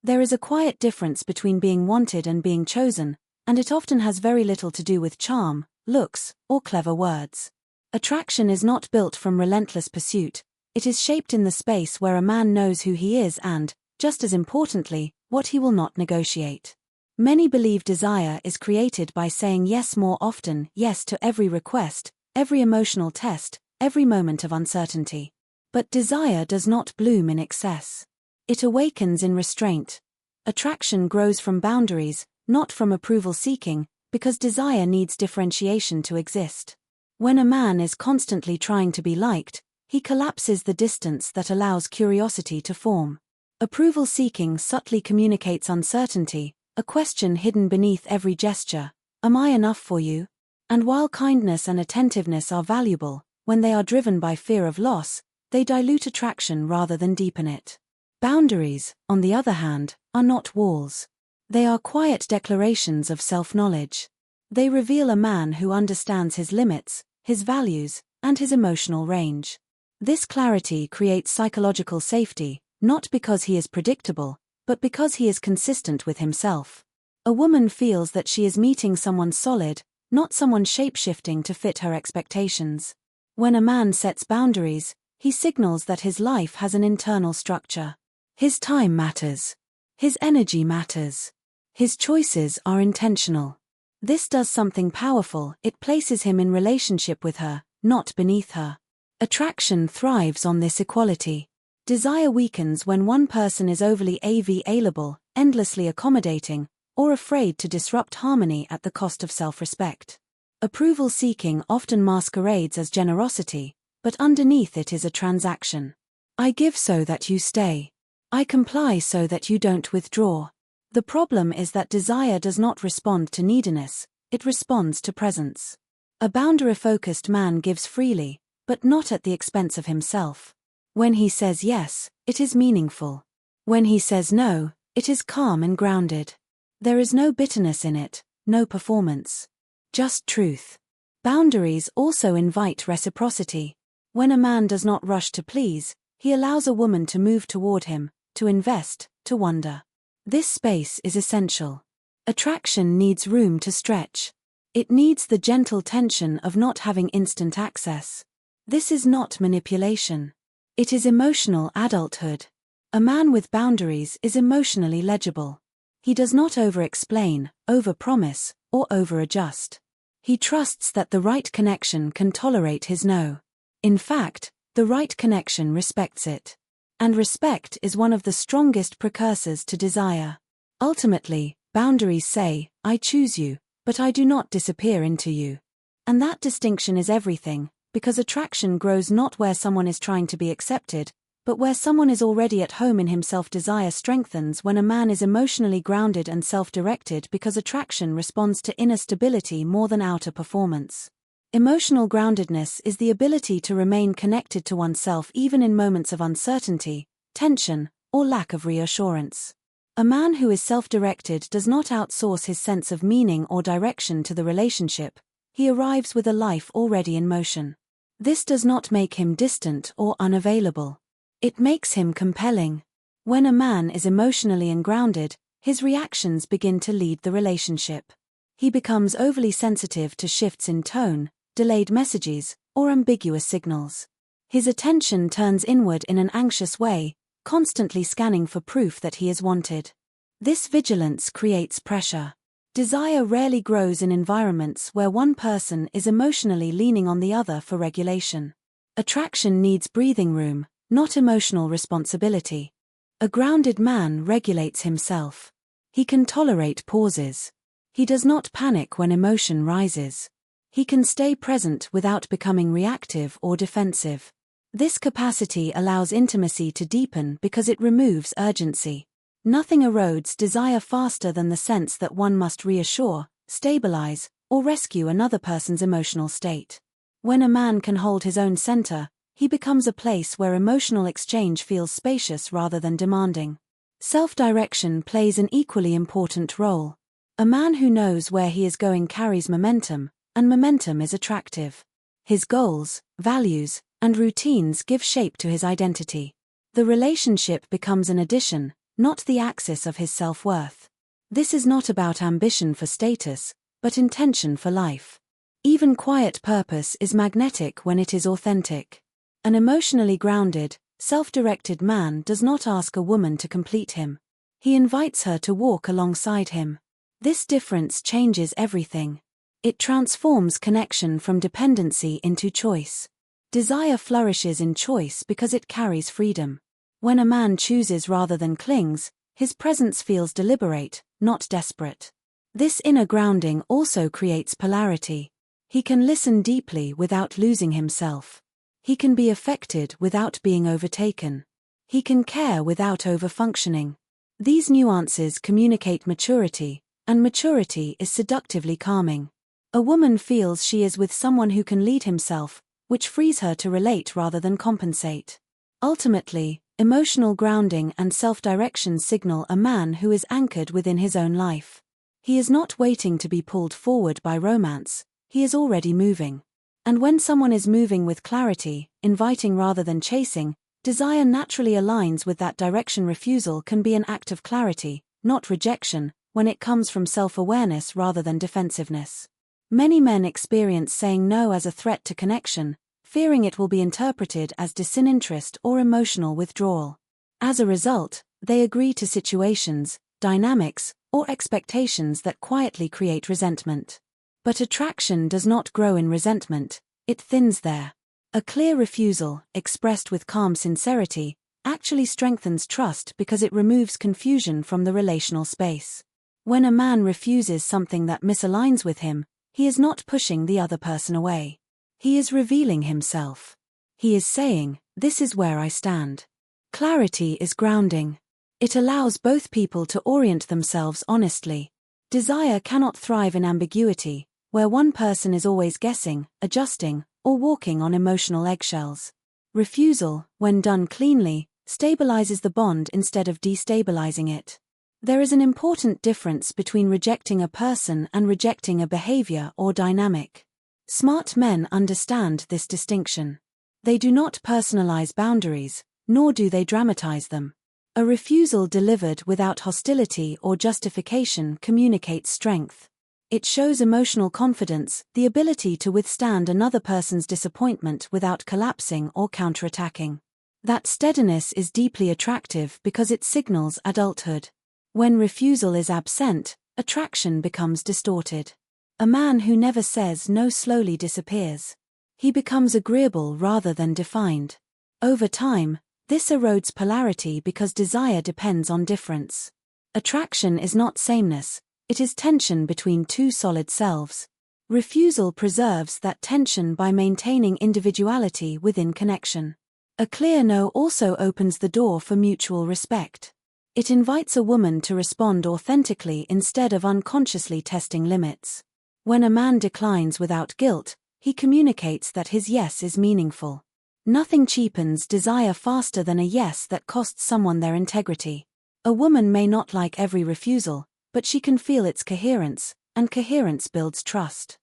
There is a quiet difference between being wanted and being chosen, and it often has very little to do with charm, looks, or clever words. Attraction is not built from relentless pursuit, it is shaped in the space where a man knows who he is and, just as importantly, what he will not negotiate. Many believe desire is created by saying yes more often, yes to every request, every emotional test, every moment of uncertainty. But desire does not bloom in excess. It awakens in restraint. Attraction grows from boundaries, not from approval seeking, because desire needs differentiation to exist. When a man is constantly trying to be liked, he collapses the distance that allows curiosity to form. Approval seeking subtly communicates uncertainty, a question hidden beneath every gesture. Am I enough for you? And while kindness and attentiveness are valuable, when they are driven by fear of loss, they dilute attraction rather than deepen it. Boundaries, on the other hand, are not walls. They are quiet declarations of self-knowledge. They reveal a man who understands his limits, his values, and his emotional range. This clarity creates psychological safety, not because he is predictable, but because he is consistent with himself. A woman feels that she is meeting someone solid, not someone shape-shifting to fit her expectations. When a man sets boundaries, he signals that his life has an internal structure. His time matters. His energy matters. His choices are intentional. This does something powerful, it places him in relationship with her, not beneath her. Attraction thrives on this equality. Desire weakens when one person is overly available, endlessly accommodating, or afraid to disrupt harmony at the cost of self-respect. Approval seeking often masquerades as generosity, but underneath it is a transaction. I give so that you stay. I comply so that you don't withdraw. The problem is that desire does not respond to neediness, it responds to presence. A boundary-focused man gives freely, but not at the expense of himself. When he says yes, it is meaningful. When he says no, it is calm and grounded. There is no bitterness in it, no performance. Just truth. Boundaries also invite reciprocity. When a man does not rush to please, he allows a woman to move toward him, to invest, to wonder. This space is essential. Attraction needs room to stretch. It needs the gentle tension of not having instant access. This is not manipulation. It is emotional adulthood. A man with boundaries is emotionally legible. He does not over-explain, over-promise, or over-adjust. He trusts that the right connection can tolerate his no. In fact, the right connection respects it. And respect is one of the strongest precursors to desire. Ultimately, boundaries say, I choose you, but I do not disappear into you. And that distinction is everything, because attraction grows not where someone is trying to be accepted, but where someone is already at home in himself. Desire strengthens when a man is emotionally grounded and self-directed because attraction responds to inner stability more than outer performance. Emotional groundedness is the ability to remain connected to oneself even in moments of uncertainty, tension, or lack of reassurance. A man who is self-directed does not outsource his sense of meaning or direction to the relationship, he arrives with a life already in motion. This does not make him distant or unavailable. It makes him compelling. When a man is emotionally ungrounded, his reactions begin to lead the relationship. He becomes overly sensitive to shifts in tone, delayed messages, or ambiguous signals. His attention turns inward in an anxious way, constantly scanning for proof that he is wanted. This vigilance creates pressure. Desire rarely grows in environments where one person is emotionally leaning on the other for regulation. Attraction needs breathing room, not emotional responsibility. A grounded man regulates himself. He can tolerate pauses. He does not panic when emotion rises. He can stay present without becoming reactive or defensive. This capacity allows intimacy to deepen because it removes urgency. Nothing erodes desire faster than the sense that one must reassure, stabilize, or rescue another person's emotional state. When a man can hold his own center, he becomes a place where emotional exchange feels spacious rather than demanding. Self-direction plays an equally important role. A man who knows where he is going carries momentum, and momentum is attractive. His goals, values, and routines give shape to his identity. The relationship becomes an addition, not the axis of his self-worth. This is not about ambition for status, but intention for life. Even quiet purpose is magnetic when it is authentic. An emotionally grounded, self-directed man does not ask a woman to complete him. He invites her to walk alongside him. This difference changes everything. It transforms connection from dependency into choice. Desire flourishes in choice because it carries freedom. When a man chooses rather than clings, his presence feels deliberate, not desperate. This inner grounding also creates polarity. He can listen deeply without losing himself. He can be affected without being overtaken. He can care without over-functioning. These nuances communicate maturity, and maturity is seductively calming. A woman feels she is with someone who can lead himself, which frees her to relate rather than compensate. Ultimately, emotional grounding and self-direction signal a man who is anchored within his own life. He is not waiting to be pulled forward by romance, he is already moving. And when someone is moving with clarity, inviting rather than chasing, desire naturally aligns with that direction. Refusal can be an act of clarity, not rejection, when it comes from self-awareness rather than defensiveness. Many men experience saying no as a threat to connection, fearing it will be interpreted as disinterest or emotional withdrawal. As a result, they agree to situations, dynamics, or expectations that quietly create resentment. But attraction does not grow in resentment, it thins there. A clear refusal, expressed with calm sincerity, actually strengthens trust because it removes confusion from the relational space. When a man refuses something that misaligns with him, he is not pushing the other person away. He is revealing himself. He is saying, "This is where I stand." Clarity is grounding. It allows both people to orient themselves honestly. Desire cannot thrive in ambiguity, where one person is always guessing, adjusting, or walking on emotional eggshells. Refusal, when done cleanly, stabilizes the bond instead of destabilizing it. There is an important difference between rejecting a person and rejecting a behavior or dynamic. Smart men understand this distinction. They do not personalize boundaries, nor do they dramatize them. A refusal delivered without hostility or justification communicates strength. It shows emotional confidence, the ability to withstand another person's disappointment without collapsing or counterattacking. That steadiness is deeply attractive because it signals adulthood. When refusal is absent, attraction becomes distorted. A man who never says no slowly disappears. He becomes agreeable rather than defined. Over time, this erodes polarity because desire depends on difference. Attraction is not sameness, it is tension between two solid selves. Refusal preserves that tension by maintaining individuality within connection. A clear no also opens the door for mutual respect. It invites a woman to respond authentically instead of unconsciously testing limits. When a man declines without guilt, he communicates that his yes is meaningful. Nothing cheapens desire faster than a yes that costs someone their integrity. A woman may not like every refusal, but she can feel its coherence, and coherence builds trust.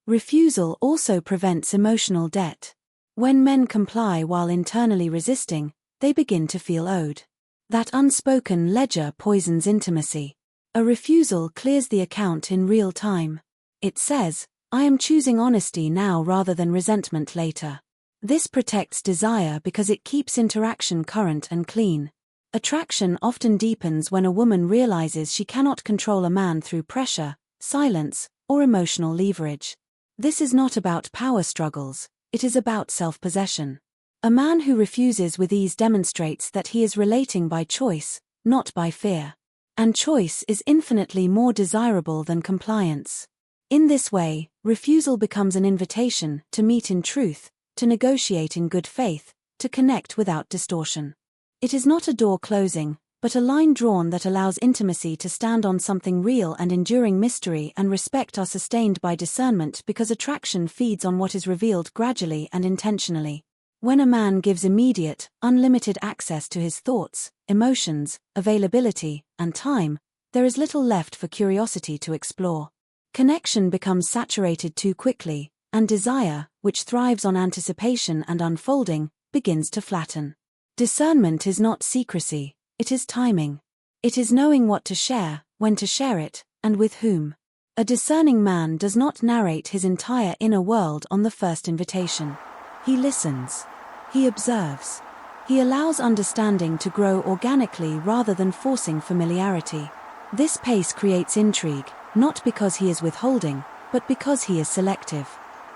Refusal also prevents emotional debt. When men comply while internally resisting, they begin to feel owed. That unspoken ledger poisons intimacy. A refusal clears the account in real time. It says, "I am choosing honesty now rather than resentment later." This protects desire because it keeps interaction current and clean. Attraction often deepens when a woman realizes she cannot control a man through pressure, silence, or emotional leverage. This is not about power struggles, it is about self-possession. A man who refuses with ease demonstrates that he is relating by choice, not by fear. And choice is infinitely more desirable than compliance. In this way, refusal becomes an invitation to meet in truth, to negotiate in good faith, to connect without distortion. It is not a door closing, but a line drawn that allows intimacy to stand on something real, and enduring mystery and respect are sustained by discernment because attraction feeds on what is revealed gradually and intentionally. When a man gives immediate, unlimited access to his thoughts, emotions, availability, and time, there is little left for curiosity to explore. Connection becomes saturated too quickly, and desire, which thrives on anticipation and unfolding, begins to flatten. Discernment is not secrecy, it is timing. It is knowing what to share, when to share it, and with whom. A discerning man does not narrate his entire inner world on the first invitation. He listens. He observes. He allows understanding to grow organically rather than forcing familiarity. This pace creates intrigue, not because he is withholding, but because he is selective.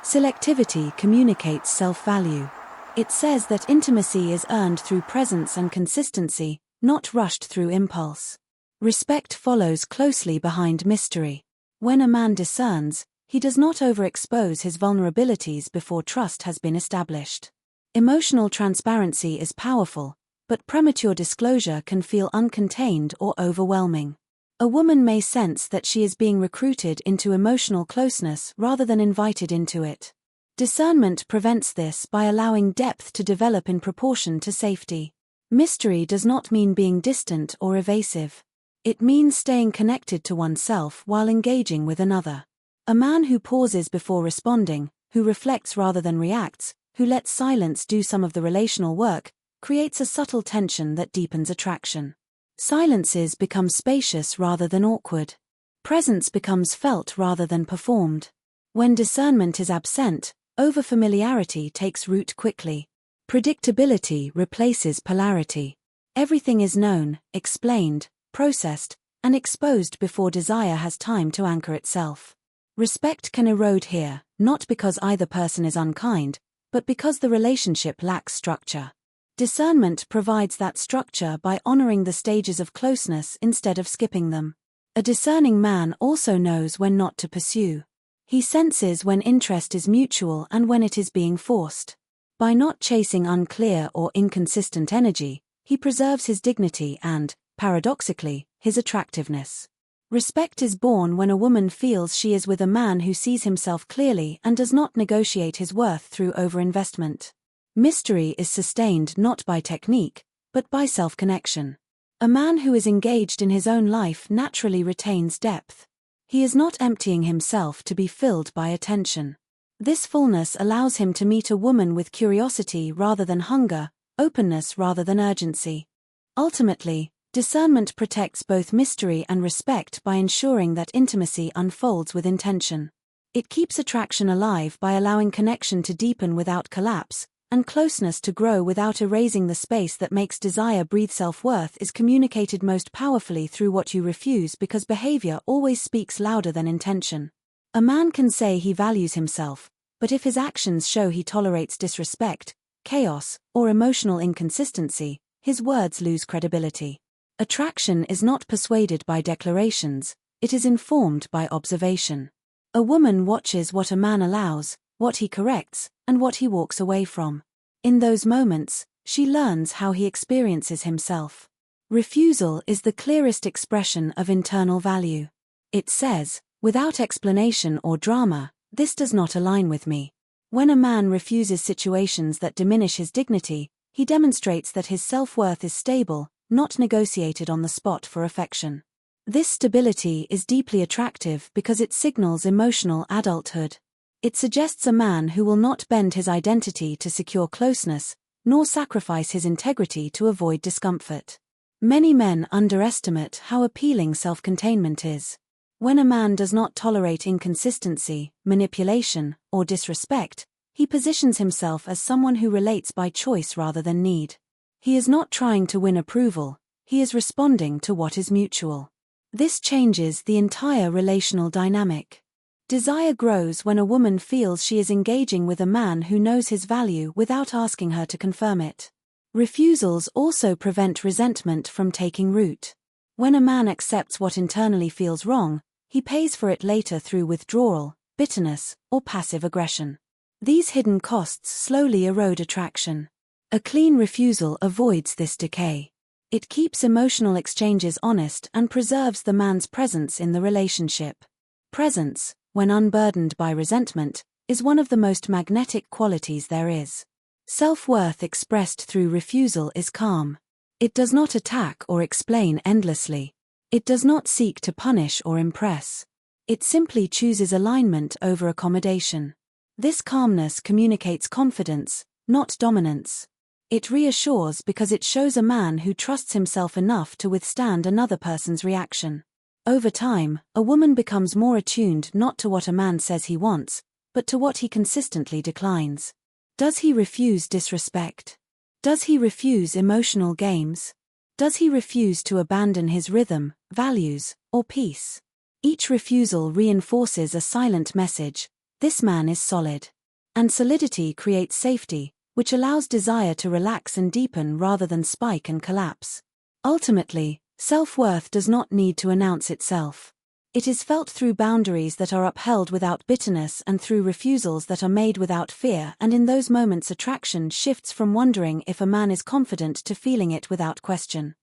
Selectivity communicates self-value. It says that intimacy is earned through presence and consistency, not rushed through impulse. Respect follows closely behind mystery. When a man discerns, he does not overexpose his vulnerabilities before trust has been established. Emotional transparency is powerful, but premature disclosure can feel uncontained or overwhelming. A woman may sense that she is being recruited into emotional closeness rather than invited into it. Discernment prevents this by allowing depth to develop in proportion to safety. Mystery does not mean being distant or evasive. It means staying connected to oneself while engaging with another. A man who pauses before responding, who reflects rather than reacts, who lets silence do some of the relational work, creates a subtle tension that deepens attraction. Silences become spacious rather than awkward. Presence becomes felt rather than performed. When discernment is absent, overfamiliarity takes root quickly. Predictability replaces polarity. Everything is known, explained, processed, and exposed before desire has time to anchor itself. Respect can erode here, not because either person is unkind, but because the relationship lacks structure. Discernment provides that structure by honoring the stages of closeness instead of skipping them. A discerning man also knows when not to pursue. He senses when interest is mutual and when it is being forced. By not chasing unclear or inconsistent energy, he preserves his dignity and, paradoxically, his attractiveness. Respect is born when a woman feels she is with a man who sees himself clearly and does not negotiate his worth through overinvestment. Mystery is sustained not by technique, but by self-connection. A man who is engaged in his own life naturally retains depth. He is not emptying himself to be filled by attention. This fullness allows him to meet a woman with curiosity rather than hunger, openness rather than urgency. Ultimately, discernment protects both mystery and respect by ensuring that intimacy unfolds with intention. It keeps attraction alive by allowing connection to deepen without collapse, and closeness to grow without erasing the space that makes desire breathe. Self-worth is communicated most powerfully through what you refuse because behavior always speaks louder than intention. A man can say he values himself, but if his actions show he tolerates disrespect, chaos, or emotional inconsistency, his words lose credibility. Attraction is not persuaded by declarations, it is informed by observation. A woman watches what a man allows, what he corrects, and what he walks away from. In those moments, she learns how he experiences himself. Refusal is the clearest expression of internal value. It says, without explanation or drama, this does not align with me. When a man refuses situations that diminish his dignity, he demonstrates that his self-worth is stable, not negotiated on the spot for affection. This stability is deeply attractive because it signals emotional adulthood. It suggests a man who will not bend his identity to secure closeness, nor sacrifice his integrity to avoid discomfort. Many men underestimate how appealing self-containment is. When a man does not tolerate inconsistency, manipulation, or disrespect, he positions himself as someone who relates by choice rather than need. He is not trying to win approval, he is responding to what is mutual. This changes the entire relational dynamic. Desire grows when a woman feels she is engaging with a man who knows his value without asking her to confirm it. Refusals also prevent resentment from taking root. When a man accepts what internally feels wrong, he pays for it later through withdrawal, bitterness, or passive aggression. These hidden costs slowly erode attraction. A clean refusal avoids this decay. It keeps emotional exchanges honest and preserves the man's presence in the relationship. Presence, when unburdened by resentment, is one of the most magnetic qualities there is. Self-worth expressed through refusal is calm. It does not attack or explain endlessly. It does not seek to punish or impress. It simply chooses alignment over accommodation. This calmness communicates confidence, not dominance. It reassures because it shows a man who trusts himself enough to withstand another person's reaction. Over time, a woman becomes more attuned not to what a man says he wants, but to what he consistently declines. Does he refuse disrespect? Does he refuse emotional games? Does he refuse to abandon his rhythm, values, or peace? Each refusal reinforces a silent message: this man is solid. And solidity creates safety, which allows desire to relax and deepen rather than spike and collapse. Ultimately, self-worth does not need to announce itself. It is felt through boundaries that are upheld without bitterness and through refusals that are made without fear, and in those moments attraction shifts from wondering if a man is confident to feeling it without question.